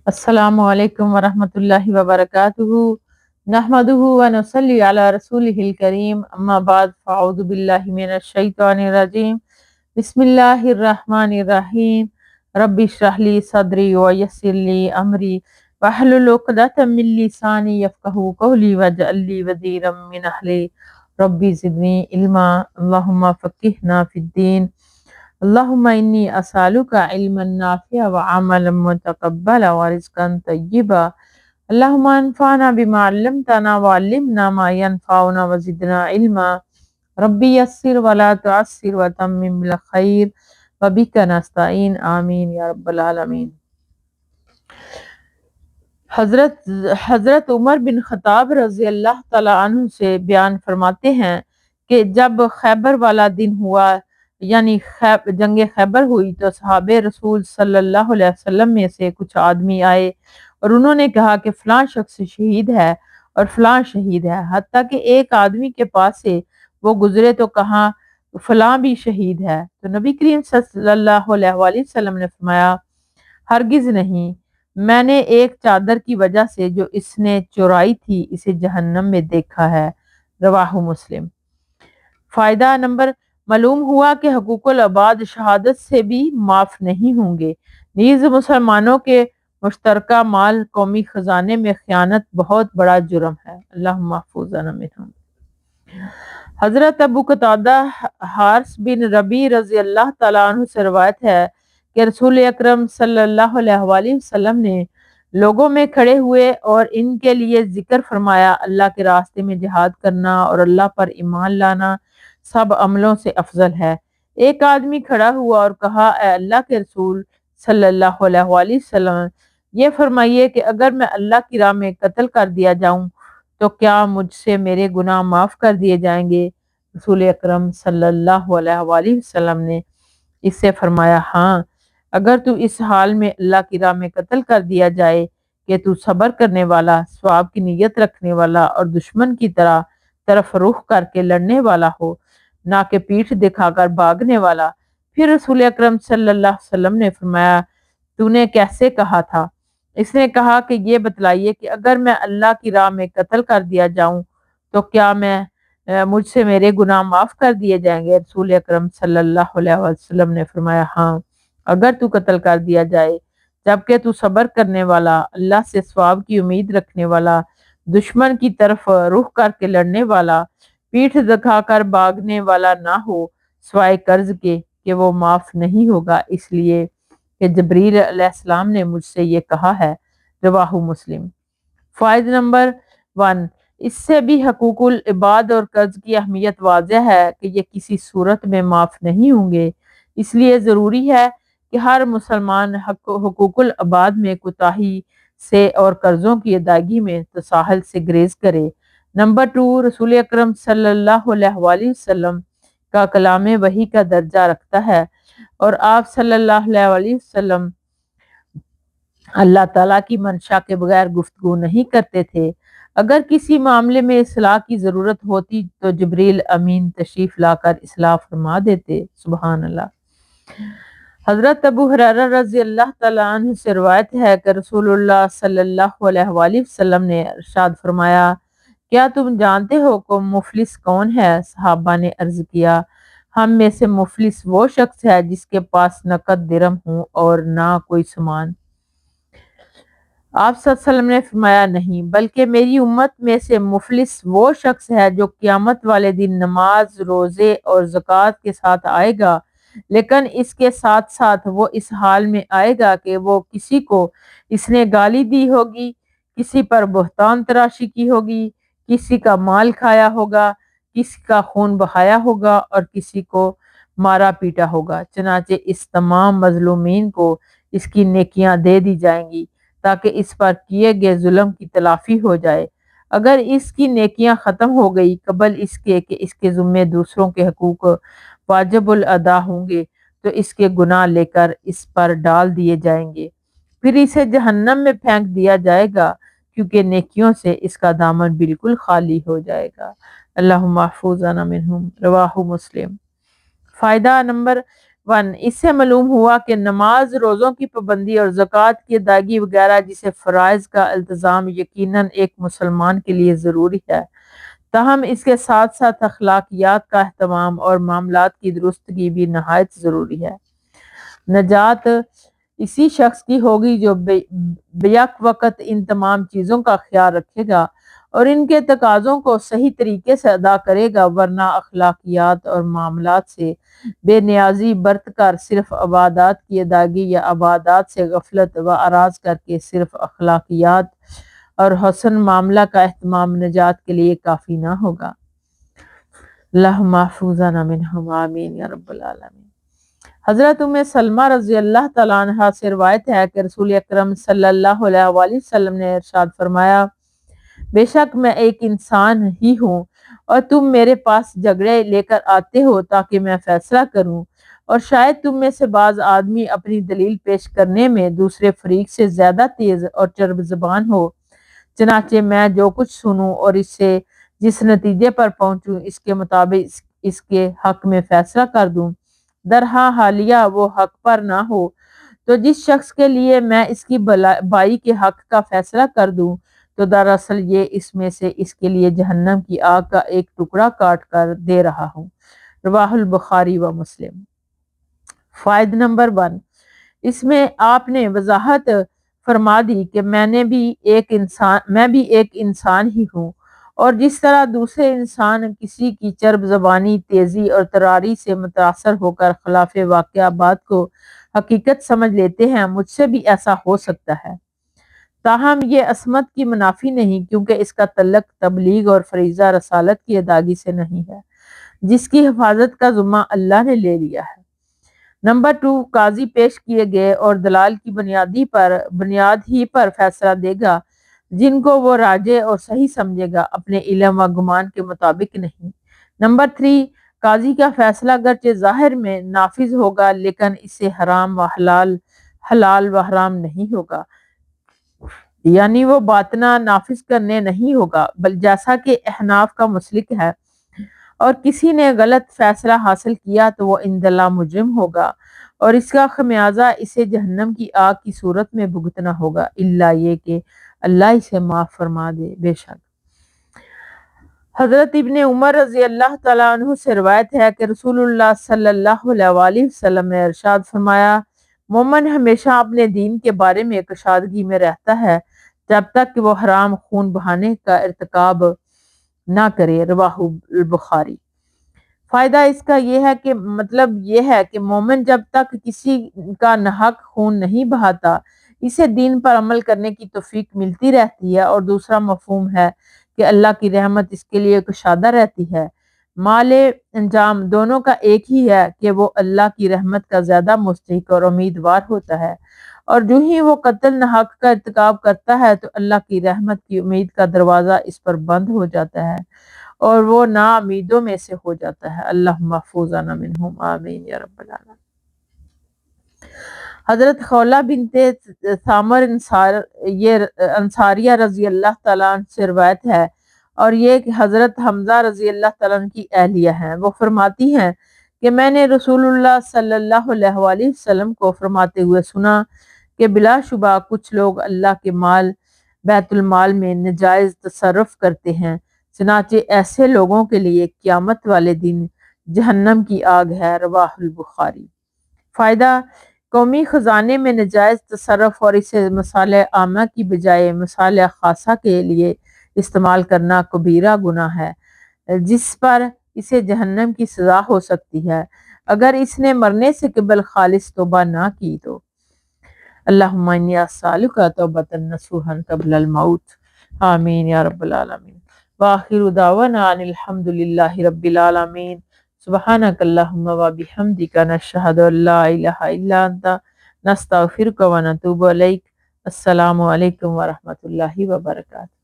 السلام علیکم ورحمۃ اللہ وبرکاتہ نحمدہ ونصلی علی رسولہ الکریم اما بعد فاعوذ باللہ من الشیطان الرجیم بسم اللہ الرحمن الرحیم رب اشرح لی صدری ویسر لی امری واحلل عقدۃ من لسانی یفقہوا قولی واجعل لی وزیرا من اہلی ربی زدنی علما اللہم فقہنا فی الدین اللہم انی اسالک علما نافعا وعملا متقبلا ورزقا طیبا اللہم انفعنا بما علمتنا وعلمنا ما ینفعنا وزدنا علما ربی یسر ولا تعسر وتمم بالخیر وبک نستعین آمین یا رب العالمین۔ حضرت عمر بن خطاب رضی اللہ تعالی عنہ سے بیان فرماتے ہیں کہ جب خیبر والا دن ہوا یعنی جنگ خیبر ہوئی تو صحابہ رسول صلی اللہ علیہ وسلم میں سے کچھ آدمی آئے اور انہوں نے کہا کہ فلاں شخص شہید ہے اور فلاں شہید ہے، حتیٰ کہ ایک آدمی کے پاس سے وہ گزرے تو کہا فلاں بھی شہید ہے۔ تو نبی کریم صلی اللہ علیہ وآلہ وسلم نے فرمایا ہرگز نہیں، میں نے ایک چادر کی وجہ سے جو اس نے چورائی تھی اسے جہنم میں دیکھا ہے، رواہ مسلم۔ فائدہ نمبر، معلوم ہوا کہ حقوق العباد شہادت سے بھی معاف نہیں ہوں گے، نیز مسلمانوں کے مشترکہ مال قومی خزانے میں خیانت بہت بڑا جرم ہے، اللہم محفوظنا منہم۔ حضرت ابو قتادہ حارث بن ربیع رضی اللہ تعالیٰ عنہ سے روایت ہے کہ رسول اکرم صلی اللہ علیہ وآلہ وسلم نے لوگوں میں کھڑے ہوئے اور ان کے لیے ذکر فرمایا، اللہ کے راستے میں جہاد کرنا اور اللہ پر ایمان لانا سب عملوں سے افضل ہے۔ ایک آدمی کھڑا ہوا اور کہا، اے اللہ کے رسول صلی اللہ علیہ وآلہ وسلم، یہ فرمائیے کہ اگر میں اللہ کی راہ میں قتل کر دیا جاؤں تو کیا مجھ سے میرے گناہ معاف کر دیے جائیں گے؟ رسول اکرم صلی اللہ علیہ وآلہ وسلم نے اس سے فرمایا، ہاں، اگر تو اس حال میں اللہ کی راہ میں قتل کر دیا جائے کہ تو صبر کرنے والا، ثواب کی نیت رکھنے والا اور دشمن کی طرف رخ کر کے لڑنے والا ہو، نہ کہ پیٹھ دکھا کر بھاگنے والا۔ پھر رسول اکرم صلی اللہ علیہ وسلم نے فرمایا، تو نے کیسے کہا تھا؟ اس نے کہا کہ یہ بتلائیے کہ اگر میں اللہ کی راہ میں قتل کر دیا جاؤں تو کیا مجھ سے میرے گناہ معاف کر دیے جائیں گے؟ رسول اکرم صلی اللہ علیہ وسلم نے فرمایا، ہاں، اگر تو قتل کر دیا جائے جبکہ تو صبر کرنے والا، اللہ سے ثواب کی امید رکھنے والا، دشمن کی طرف رخ کر کے لڑنے والا، پیٹھ دکھا کر بھاگنے والا نہ ہو سوائے قرض کے کہ وہ معاف نہیں ہوگا، اس لیے کہ جبریل علیہ السلام نے مجھ سے یہ کہا ہے، رواہ مسلم۔ فائدہ نمبر 1، اس سے بھی حقوق العباد اور قرض کی اہمیت واضح ہے کہ یہ کسی صورت میں معاف نہیں ہوں گے، اس لیے ضروری ہے کہ ہر مسلمان حقوق العباد میں کوتاہی سے اور قرضوں کی ادائیگی میں تساہل سے گریز کرے۔ نمبر 2، رسول اکرم صلی اللہ علیہ وآلہ وسلم کا کلام وحی کا درجہ رکھتا ہے اور آپ صلی اللہ علیہ وآلہ وسلم اللہ تعالیٰ کی منشا کے بغیر گفتگو نہیں کرتے تھے۔ اگر کسی معاملے میں اصلاح کی ضرورت ہوتی تو جبریل امین تشریف لا کر اصلاح فرما دیتے، سبحان اللہ۔ حضرت ابو ہریرہ رضی اللہ تعالیٰ عنہ سے روایت ہے کہ رسول اللہ صلی اللہ علیہ وآلہ وسلم نے ارشاد فرمایا، کیا تم جانتے ہو کہ مفلس کون ہے؟ صحابہ نے عرض کیا، ہم میں سے مفلس وہ شخص ہے جس کے پاس نقد درہم ہوں اور نہ کوئی سامان۔ آپ صلی اللہ علیہ وسلم نے فرمایا، نہیں، بلکہ میری امت میں سے مفلس وہ شخص ہے جو قیامت والے دن نماز، روزے اور زکوٰۃ کے ساتھ آئے گا، لیکن اس کے ساتھ ساتھ وہ اس حال میں آئے گا کہ وہ کسی کو اس نے گالی دی ہوگی، کسی پر بہتان تراشی کی ہوگی، کسی کا مال کھایا ہوگا، کسی کا خون بہایا ہوگا اور کسی کو مارا پیٹا ہوگا، چنانچہ اس تمام مظلومین کو اس کی نیکیاں دے دی جائیں گی تاکہ اس پر کیے گئے ظلم کی تلافی ہو جائے۔ اگر اس کی نیکیاں ختم ہو گئی قبل اس کے کہ اس کے ذمے دوسروں کے حقوق واجب الادا ہوں گے تو اس کے گناہ لے کر اس پر ڈال دیے جائیں گے، پھر اسے جہنم میں پھینک دیا جائے گا کیونکہ نیکیوں سے اس کا دامن بالکل خالی ہو جائے گا، اللہم محفوظنا منہم، رواہ مسلم۔ فائدہ نمبر اس سے معلوم ہوا کہ نماز، روزوں کی پابندی اور زکوٰۃ کی ادائیگی وغیرہ جیسے فرائض کا التزام یقیناً ایک مسلمان کے لیے ضروری ہے، تاہم اس کے ساتھ ساتھ اخلاقیات کا اہتمام اور معاملات کی درستگی بھی نہایت ضروری ہے۔ نجات اسی شخص کی ہوگی جو بیک وقت ان تمام چیزوں کا خیال رکھے گا اور ان کے تقاضوں کو صحیح طریقے سے ادا کرے گا، ورنہ اخلاقیات اور معاملات سے بے نیازی برت کر صرف عبادات کی ادائیگی یا عبادات سے غفلت و اعراض کر کے صرف اخلاقیات اور حسن معاملہ کا اہتمام نجات کے لیے کافی نہ ہوگا۔ اللہم محفوظنا منہم آمین یا رب العالمین۔ حضرت سلمہ رضی اللہ تعالیٰ عنہ سے روایت ہے کہ رسول اکرم صلی اللہ علیہ وآلہ وسلم نے ارشاد فرمایا، بے شک میں ایک انسان ہی ہوں اور تم میرے پاس جھگڑے لے کر آتے ہو تاکہ میں فیصلہ کروں، اور شاید تم میں سے بعض آدمی اپنی دلیل پیش کرنے میں دوسرے فریق سے زیادہ تیز اور چرب زبان ہو، چنانچہ میں جو کچھ سنوں اور اس سے جس نتیجے پر پہنچوں اس کے مطابق اس کے حق میں فیصلہ کر دوں، درہا حالیہ وہ حق پر نہ ہو تو جس شخص کے لیے میں اس کی بائی کے حق کا فیصلہ کر دوں تو دراصل یہ اس میں سے اس کے لیے جہنم کی آگ کا ایک ٹکڑا کاٹ کر دے رہا ہوں۔ رواہ البخاری و مسلم۔ فائدہ نمبر 1، اس میں آپ نے وضاحت فرما دی کہ میں بھی ایک انسان ہی ہوں، اور جس طرح دوسرے انسان کسی کی چرب زبانی، تیزی اور تراری سے متاثر ہو کر خلاف واقعہ بات کو حقیقت سمجھ لیتے ہیں، مجھ سے بھی ایسا ہو سکتا ہے، تاہم یہ عصمت کی منافی نہیں، کیونکہ اس کا تعلق تبلیغ اور فریضہ رسالت کی ادائیگی سے نہیں ہے، جس کی حفاظت کا ذمہ اللہ نے لے لیا ہے۔ نمبر 2، قاضی پیش کیے گئے اور دلال کی بنیاد ہی پر فیصلہ دے گا، جن کو وہ راجع اور صحیح سمجھے گا، اپنے علم و گمان کے مطابق نہیں۔ نمبر 3، قاضی کا فیصلہ گرچہ ظاہر میں نافذ ہوگا لیکن اس سے حلال و حرام نہیں ہوگا، یعنی وہ باطنہ نافذ کرنے نہیں ہوگا، بل جیسا کہ احناف کا مسلک ہے، اور کسی نے غلط فیصلہ حاصل کیا تو وہ عند اللہ مجرم ہوگا اور اس کا خمیازہ اسے جہنم کی آگ کی صورت میں بھگتنا ہوگا، الا یہ کہ اللہ اسے معاف فرما دے۔ بے شک حضرت ابن عمر رضی اللہ تعالیٰ عنہ سے روایت ہے کہ رسول اللہ صلی اللہ علیہ وآلہ وسلم نے ارشاد فرمایا، مومن ہمیشہ اپنے دین کے بارے میں کشادگی میں رہتا ہے جب تک کہ وہ حرام خون بہانے کا ارتکاب نہ کرے۔ رواہ البخاری۔ فائدہ اس کا یہ ہے کہ مومن جب تک کسی کا ناحق خون نہیں بہاتا اسے دین پر عمل کرنے کی توفیق ملتی رہتی ہے، اور دوسرا مفہوم ہے کہ اللہ کی رحمت اس کے لیے کشادہ رہتی ہے۔ مال انجام دونوں کا ایک ہی ہے کہ وہ اللہ کی رحمت کا زیادہ مستحق اور امیدوار ہوتا ہے، اور جو ہی وہ قتل ناحق کا ارتکاب کرتا ہے تو اللہ کی رحمت کی امید کا دروازہ اس پر بند ہو جاتا ہے اور وہ نا امیدوں میں سے ہو جاتا ہے۔ اللہ محفوظنا منہم آمین یا رب العالمین۔ حضرت خولہ بنت ثامر انصاریہ رضی اللہ تعالیٰ عنہ سے روایت ہے، اور یہ کہ حضرت حمزہ رضی اللہ تعالیٰ عنہ کی اہلیہ ہیں، وہ فرماتی ہیں کہ میں نے رسول اللہ صلی اللہ علیہ وآلہ وسلم کو فرماتے ہوئے سنا کہ بلا شبہ کچھ لوگ اللہ کے مال بیت المال میں ناجائز تصرف کرتے ہیں، چنانچہ ایسے لوگوں کے لیے قیامت والے دن جہنم کی آگ ہے۔ رواہ البخاری۔ فائدہ، قومی خزانے میں ناجائز تصرف اور اسے مصالح عامہ کی بجائے مصالح خاصہ کے لیے استعمال کرنا کبیرہ گناہ ہے، جس پر اسے جہنم کی سزا ہو سکتی ہے اگر اس نے مرنے سے قبل خالص توبہ نہ کی تو۔ اللہم انی اسألک توبۃ نصوحا قبل الموت آمین یا رب العالمین۔ وآخر دعوانا ان الحمد للہ رب العالمین۔ سبحانک اللہم و بحمدک نشہد ان لا الہ الا انت نستغفرک و نتوب الیک۔ السلام علیکم ورحمۃ اللہ وبرکاتہ۔